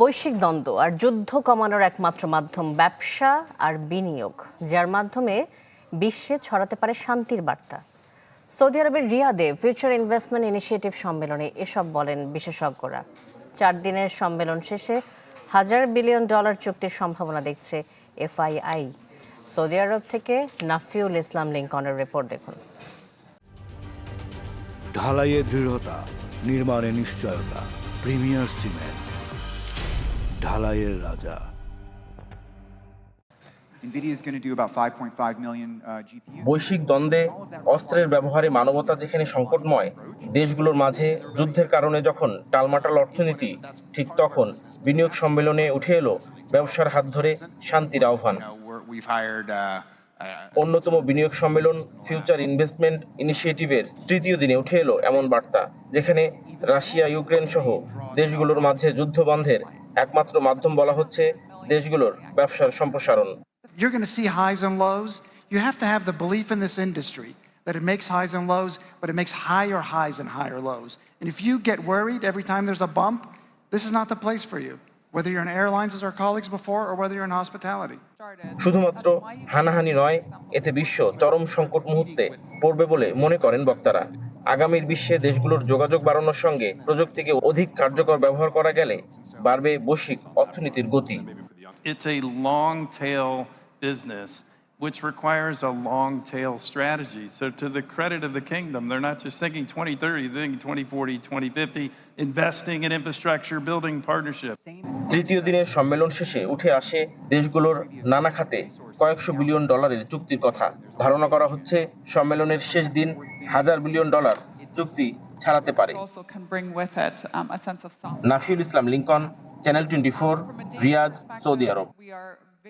বৈশ্বিক দ্বন্দ্ব আর যুদ্ধ কমানোর একমাত্র মাধ্যম ব্যবসা আর বিনিয়োগ, যার মাধ্যমে বিশ্বে ছড়াতে পারে শান্তির বার্তা। সৌদি আরবের রিয়াদে ফিউচার ইনভেস্টমেন্ট ইনিশিয়েটিভ সম্মেলনে এসব বলেন বিশেষজ্ঞরা। 4 দিনের সম্মেলন শেষে $1,000 বিলিয়ন চুক্তির সম্ভাবনা দেখছে এফআইআই। সৌদি আরব থেকে নাফিউল ইসলাম লিংকনের রিপোর্ট দেখুন। ঢালাইয়ে দৃঢ়তা, নির্মাণে নিশ্চয়তা, প্রিমিয়ার সিমেন্ট, ঢালাইয়ের রাজা। বৈশ্বিক দ্বন্দ্বে অস্ত্রের ব্যবহারে মানবতা যেখানে সংকটময়, দেশগুলোর মাঝে যুদ্ধের কারণে যখন টালমাটাল অর্থনীতি, ঠিক তখন বিনিয়োগ সম্মেলনে উঠে এলো ব্যবসার হাত ধরে শান্তির আহ্বান। অন্যতম বিনিয়োগ সম্মেলন ফিউচার ইনভেস্টমেন্ট ইনিশিয়েটিভের 3য় দিনে উঠে এলো এমন বার্তা, যেখানে রাশিয়া ইউক্রেন সহ দেশগুলোর মাঝে যুদ্ধ বন্ধের একমাত্র মাধ্যম বলা হচ্ছে দেশগুলোর ব্যবসার সম্প্রসারণ। You're going to see highs and lows. You have to have the belief in this industry that it makes highs and lows, but it makes higher highs and higher lows. And if you get worried every time there's a bump, this is not the place for you, whether you're in airlines as our colleagues before or whether you're in hospitality. শুধুমাত্র হানাহানি নয়, এতে বিশ্ব চরম সংকট মুহূর্তে পড়বে বলে মনে করেন বক্তারা। আগামীর বিশ্বে দেশগুলোর যোগাযোগ বাড়ানোর সঙ্গে প্রযুক্তিকে অধিক কার্যকর ব্যবহার করা গেলে বাড়বে বৈশ্বিক অর্থনীতির গতি। It's a long tail business which requires a long tail strategy. So to the credit of the kingdom, they're not just thinking 2030, they're thinking 2040, 2050, investing in infrastructure, building partnerships. 3য় দিনের সম্মেলন শেষে উঠে আসে দেশগুলোর নানা খাতে কয়েকশো বিলিয়ন ডলারের চুক্তির কথা। ধারণা করা হচ্ছে সম্মেলনের শেষ দিন $1,000 বিলিয়ন চুক্তি ছাড়াতে পারে। নাফিউল ইসলাম লিংকন, চ্যানেল 24, রিয়াদ, সৌদি আরব।